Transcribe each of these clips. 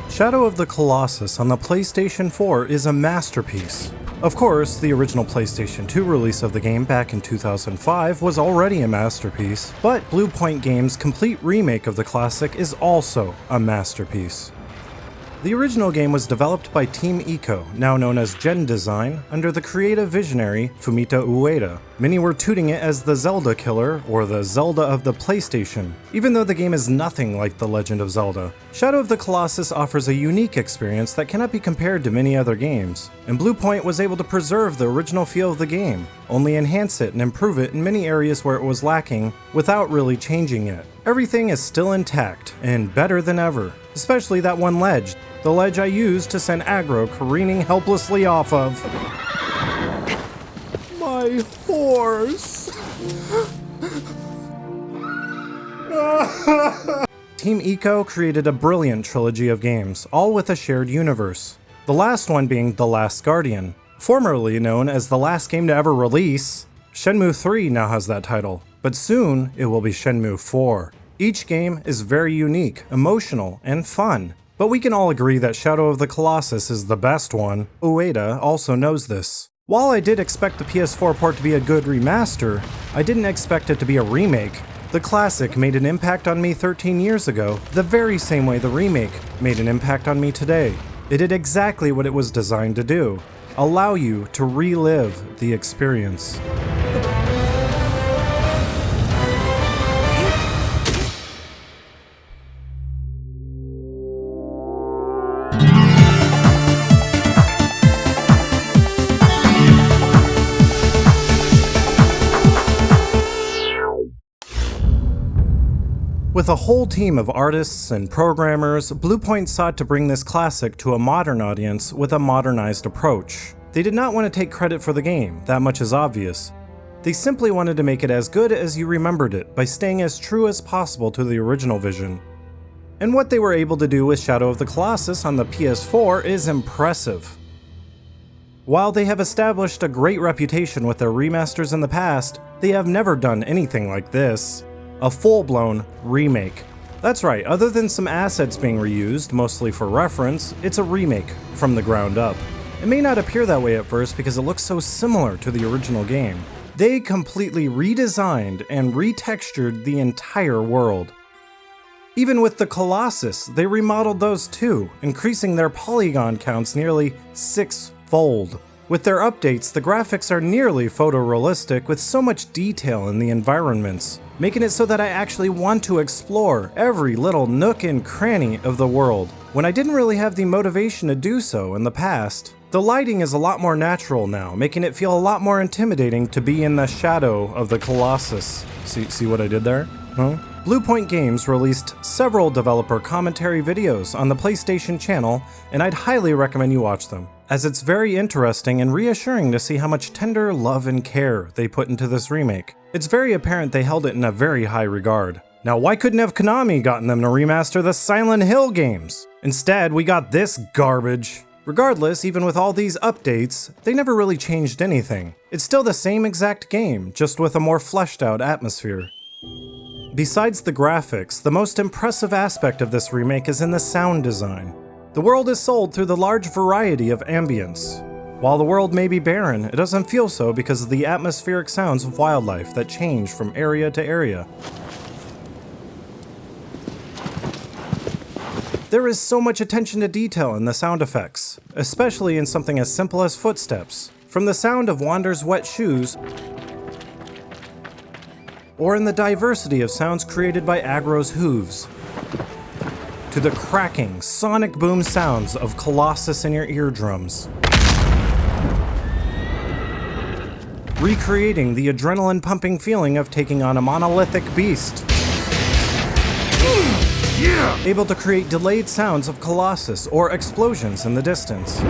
Shadow of the Colossus on the PlayStation 4 is a masterpiece. Of course, the original PlayStation 2 release of the game back in 2005 was already a masterpiece, but Bluepoint Games' complete remake of the classic is also a masterpiece. The original game was developed by Team Ico, now known as Gen Design, under the creative visionary Fumito Ueda. Many were tooting it as the Zelda killer, or the Zelda of the PlayStation, even though the game is nothing like The Legend of Zelda. Shadow of the Colossus offers a unique experience that cannot be compared to many other games, and Bluepoint was able to preserve the original feel of the game, only enhance it and improve it in many areas where it was lacking, without really changing it. Everything is still intact, and better than ever, especially that one ledge. The ledge I used to send Agro careening helplessly off of. My horse! Team Ico created a brilliant trilogy of games, all with a shared universe. The last one being The Last Guardian. Formerly known as the last game to ever release, Shenmue 3 now has that title, but soon it will be Shenmue 4. Each game is very unique, emotional, and fun. But we can all agree that Shadow of the Colossus is the best one. Ueda also knows this. While I did expect the PS4 port to be a good remaster, I didn't expect it to be a remake. The classic made an impact on me 13 years ago, the very same way the remake made an impact on me today. It did exactly what it was designed to do: allow you to relive the experience. With a whole team of artists and programmers, Bluepoint sought to bring this classic to a modern audience with a modernized approach. They did not want to take credit for the game, that much is obvious. They simply wanted to make it as good as you remembered it by staying as true as possible to the original vision. And what they were able to do with Shadow of the Colossus on the PS4 is impressive. While they have established a great reputation with their remasters in the past, they have never done anything like this. A full-blown remake. That's right, other than some assets being reused, mostly for reference, it's a remake from the ground up. It may not appear that way at first because it looks so similar to the original game. They completely redesigned and retextured the entire world. Even with the Colossus, they remodeled those too, increasing their polygon counts nearly 6-fold. With their updates, the graphics are nearly photorealistic with so much detail in the environments, making it so that I actually want to explore every little nook and cranny of the world, when I didn't really have the motivation to do so in the past. The lighting is a lot more natural now, making it feel a lot more intimidating to be in the shadow of the Colossus. See what I did there? Huh? Bluepoint Games released several developer commentary videos on the PlayStation channel, and I'd highly recommend you watch them, as it's very interesting and reassuring to see how much tender love and care they put into this remake. It's very apparent they held it in a very high regard. Now, why couldn't have Konami gotten them to remaster the Silent Hill games? Instead, we got this garbage. Regardless, even with all these updates, they never really changed anything. It's still the same exact game, just with a more fleshed out atmosphere. Besides the graphics, the most impressive aspect of this remake is in the sound design. The world is sold through the large variety of ambience. While the world may be barren, it doesn't feel so because of the atmospheric sounds of wildlife that change from area to area. There is so much attention to detail in the sound effects, especially in something as simple as footsteps, from the sound of Wander's wet shoes, or in the diversity of sounds created by Agro's hooves, to the cracking, sonic boom sounds of Colossus in your eardrums. Recreating the adrenaline-pumping feeling of taking on a monolithic beast. Yeah! Able to create delayed sounds of Colossus or explosions in the distance.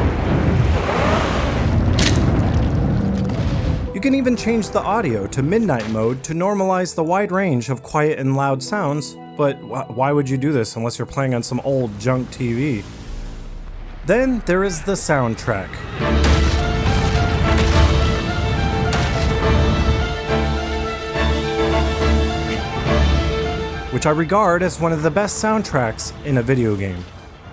You can even change the audio to midnight mode to normalize the wide range of quiet and loud sounds, but why would you do this unless you're playing on some old junk TV? Then there is the soundtrack. Which I regard as one of the best soundtracks in a video game.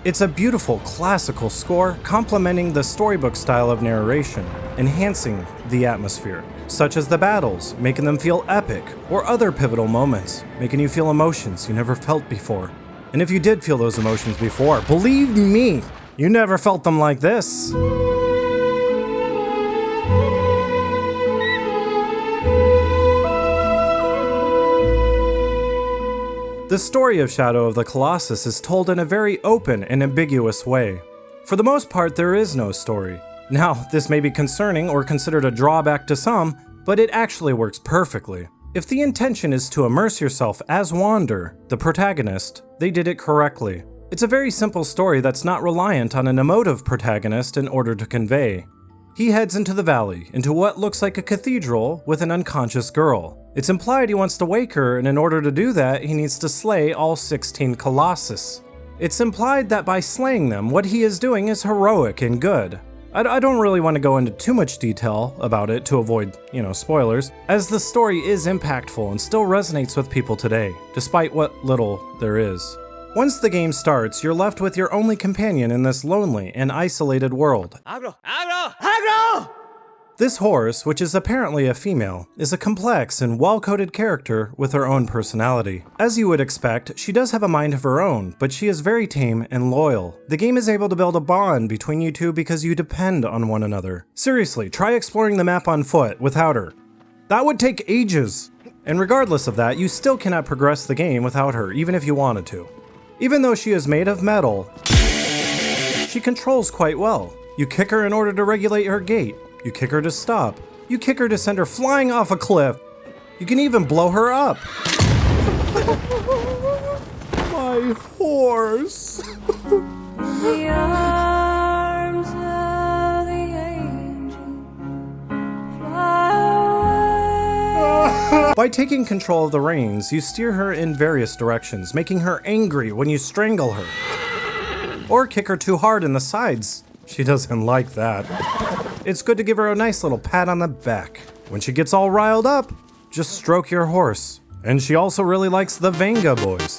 It's a beautiful classical score complementing the storybook style of narration, enhancing the atmosphere, such as the battles, making them feel epic, or other pivotal moments, making you feel emotions you never felt before. And if you did feel those emotions before, believe me, you never felt them like this. The story of Shadow of the Colossus is told in a very open and ambiguous way. For the most part, there is no story. Now, this may be concerning or considered a drawback to some, but it actually works perfectly. If the intention is to immerse yourself as Wander, the protagonist, they did it correctly. It's a very simple story that's not reliant on an emotive protagonist in order to convey. He heads into the valley, into what looks like a cathedral with an unconscious girl. It's implied he wants to wake her, and in order to do that, he needs to slay all 16 Colossus. It's implied that by slaying them, what he is doing is heroic and good. I don't really want to go into too much detail about it to avoid, spoilers, as the story is impactful and still resonates with people today, despite what little there is. Once the game starts, you're left with your only companion in this lonely and isolated world. Agro! Agro! Agro! This horse, which is apparently a female, is a complex and well-coded character with her own personality. As you would expect, she does have a mind of her own, but she is very tame and loyal. The game is able to build a bond between you two because you depend on one another. Seriously, try exploring the map on foot without her. That would take ages. And regardless of that, you still cannot progress the game without her, even if you wanted to. Even though she is made of metal, she controls quite well. You kick her in order to regulate her gait. You kick her to stop. You kick her to send her flying off a cliff. You can even blow her up. My horse. The arms of the angel fly away. By taking control of the reins, you steer her in various directions, making her angry when you strangle her. Or kick her too hard in the sides. She doesn't like that. It's good to give her a nice little pat on the back. When she gets all riled up, just stroke your horse. And she also really likes the Venga boys.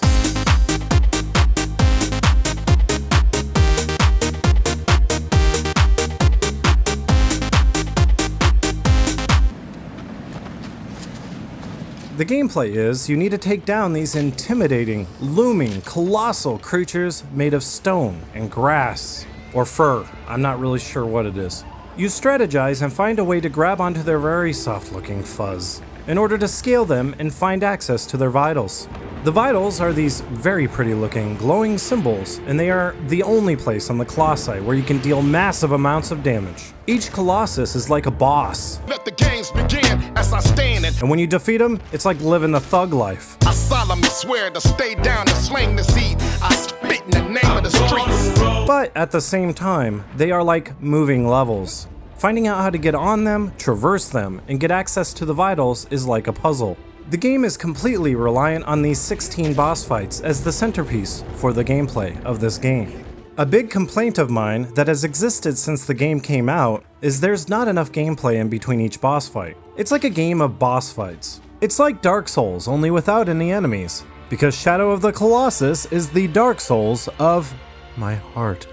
The gameplay is, you need to take down these intimidating, looming, colossal creatures made of stone and grass. Or fur, I'm not really sure what it is. You strategize and find a way to grab onto their very soft-looking fuzz in order to scale them and find access to their vitals. The vitals are these very pretty-looking, glowing symbols, and they are the only place on the Colossi where you can deal massive amounts of damage. Each Colossus is like a boss. Let the games begin as I stand And when you defeat them, it's like living the thug life. I solemnly swear to stay down and sling the seed. I spit in the name of the streets. But at the same time, they are like moving levels. Finding out how to get on them, traverse them, and get access to the vitals is like a puzzle. The game is completely reliant on these 16 boss fights as the centerpiece for the gameplay of this game. A big complaint of mine that has existed since the game came out is there's not enough gameplay in between each boss fight. It's like a game of boss fights. It's like Dark Souls, only without any enemies, because Shadow of the Colossus is the Dark Souls of my heart.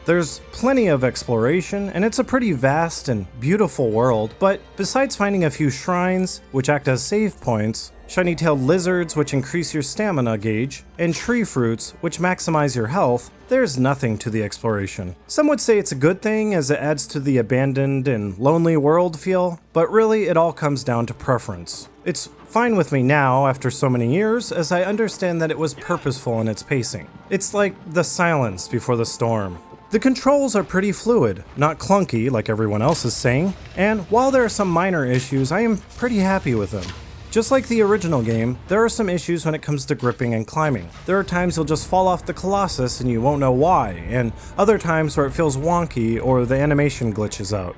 There's plenty of exploration, and it's a pretty vast and beautiful world, but besides finding a few shrines, which act as save points, shiny-tailed lizards, which increase your stamina gauge, and tree fruits, which maximize your health, there's nothing to the exploration. Some would say it's a good thing as it adds to the abandoned and lonely world feel, but really it all comes down to preference. It's fine with me now after so many years, as I understand that it was purposeful in its pacing. It's like the silence before the storm. The controls are pretty fluid, not clunky like everyone else is saying, and while there are some minor issues, I am pretty happy with them. Just like the original game, there are some issues when it comes to gripping and climbing. There are times you'll just fall off the Colossus and you won't know why, and other times where it feels wonky or the animation glitches out.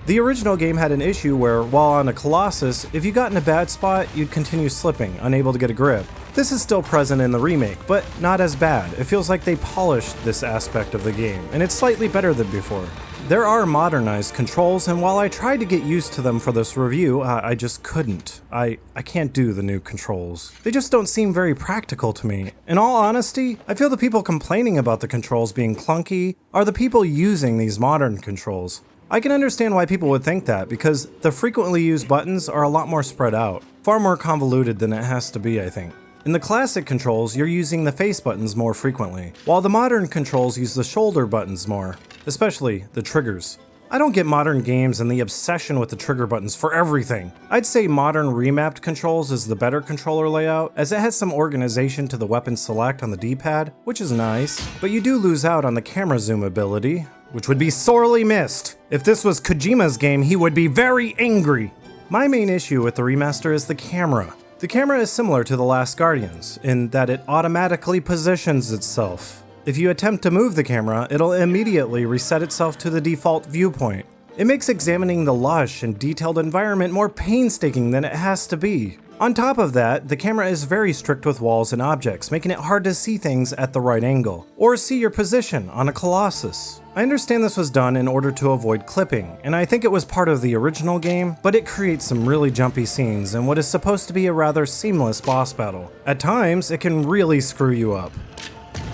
The original game had an issue where, while on a Colossus, if you got in a bad spot, you'd continue slipping, unable to get a grip. This is still present in the remake, but not as bad. It feels like they polished this aspect of the game, and it's slightly better than before. There are modernized controls, and while I tried to get used to them for this review, I just couldn't. I can't do the new controls. They just don't seem very practical to me. In all honesty, I feel the people complaining about the controls being clunky are the people using these modern controls. I can understand why people would think that, because the frequently used buttons are a lot more spread out. Far more convoluted than it has to be, I think. In the classic controls, you're using the face buttons more frequently, while the modern controls use the shoulder buttons more, especially the triggers. I don't get modern games and the obsession with the trigger buttons for everything. I'd say modern remapped controls is the better controller layout, as it has some organization to the weapon select on the D-pad, which is nice, but you do lose out on the camera zoom ability, which would be sorely missed. If this was Kojima's game, he would be very angry. My main issue with the remaster is the camera. The camera is similar to The Last Guardians, in that it automatically positions itself. If you attempt to move the camera, it'll immediately reset itself to the default viewpoint. It makes examining the lush and detailed environment more painstaking than it has to be. On top of that, the camera is very strict with walls and objects, making it hard to see things at the right angle, or see your position on a Colossus. I understand this was done in order to avoid clipping, and I think it was part of the original game, but it creates some really jumpy scenes in what is supposed to be a rather seamless boss battle. At times, it can really screw you up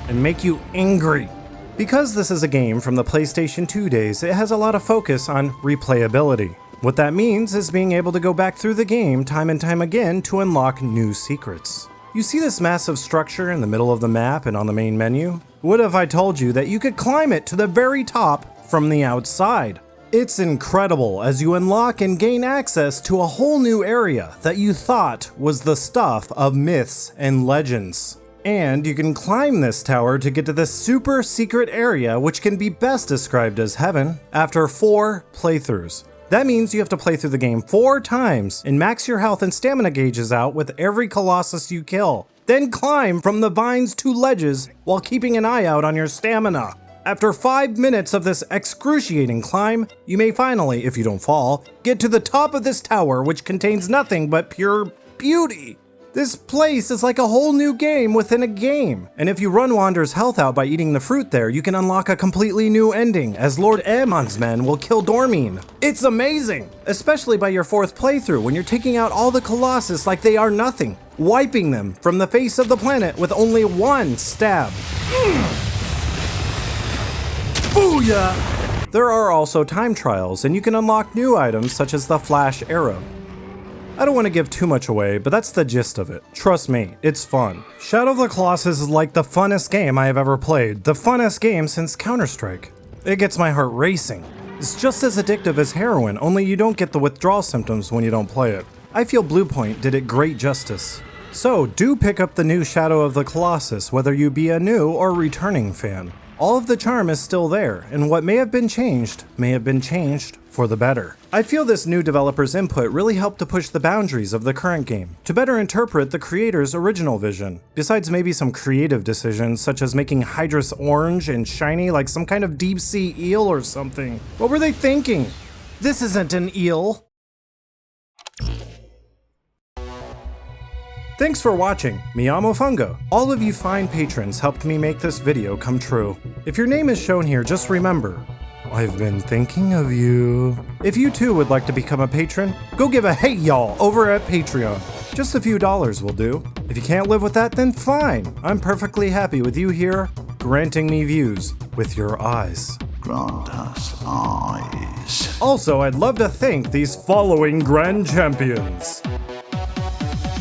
and make you angry. Because this is a game from the PlayStation 2 days, it has a lot of focus on replayability. What that means is being able to go back through the game time and time again to unlock new secrets. You see this massive structure in the middle of the map and on the main menu? What if I told you that you could climb it to the very top from the outside? It's incredible as you unlock and gain access to a whole new area that you thought was the stuff of myths and legends. And you can climb this tower to get to this super secret area, which can be best described as heaven, after 4 playthroughs. That means you have to play through the game 4 times and max your health and stamina gauges out with every Colossus you kill. Then climb from the vines to ledges while keeping an eye out on your stamina. After 5 minutes of this excruciating climb, you may finally, if you don't fall, get to the top of this tower, which contains nothing but pure beauty. This place is like a whole new game within a game. And if you run Wander's health out by eating the fruit there, you can unlock a completely new ending, as Lord Aemon's men will kill Dormine. It's amazing! Especially by your 4th playthrough, when you're taking out all the Colossus like they are nothing, wiping them from the face of the planet with only 1 stab. Booyah! There are also time trials, and you can unlock new items such as the Flash Arrow. I don't want to give too much away, but that's the gist of it. Trust me, it's fun. Shadow of the Colossus is like the funnest game I have ever played. The funnest game since Counter-Strike. It gets my heart racing. It's just as addictive as heroin, only you don't get the withdrawal symptoms when you don't play it. I feel Bluepoint did it great justice. So do pick up the new Shadow of the Colossus, whether you be a new or returning fan. All of the charm is still there, and what may have been changed for the better. I feel this new developer's input really helped to push the boundaries of the current game, to better interpret the creator's original vision, besides maybe some creative decisions such as making Hydrus orange and shiny like some kind of deep sea eel or something. What were they thinking? This isn't an eel. Thanks for watching, mi amo Fungo. All of you fine patrons helped me make this video come true. If your name is shown here, just remember, I've been thinking of you. If you too would like to become a patron, go give a hey y'all over at Patreon. Just a few dollars will do. If you can't live with that, then fine. I'm perfectly happy with you here, granting me views with your eyes. Grant us eyes. Also, I'd love to thank these following grand champions.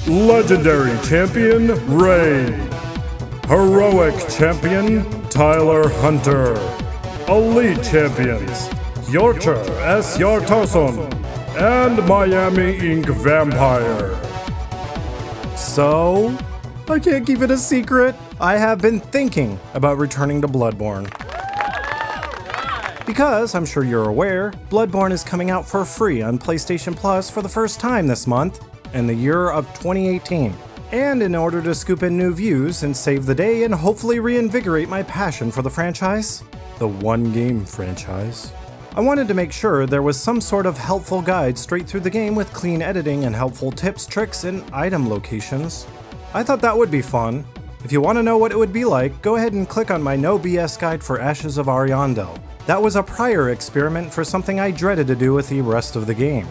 Legendary Champion, Ray. Heroic Champion, Tyler Hunter. Elite Champions, Yorcher S. Yartoson, and Miami Ink Vampire. So, I can't keep it a secret. I have been thinking about returning to Bloodborne. Because, I'm sure you're aware, Bloodborne is coming out for free on PlayStation Plus for the first time this month, in the year of 2018. And in order to scoop in new views and save the day and hopefully reinvigorate my passion for the franchise, the one game franchise, I wanted to make sure there was some sort of helpful guide straight through the game with clean editing and helpful tips, tricks, and item locations. I thought that would be fun. If you want to know what it would be like, go ahead and click on my No BS guide for Ashes of Ariandel. That was a prior experiment for something I dreaded to do with the rest of the game.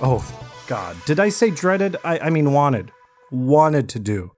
Oh, God. Did I say dreaded? I mean wanted. Wanted to do.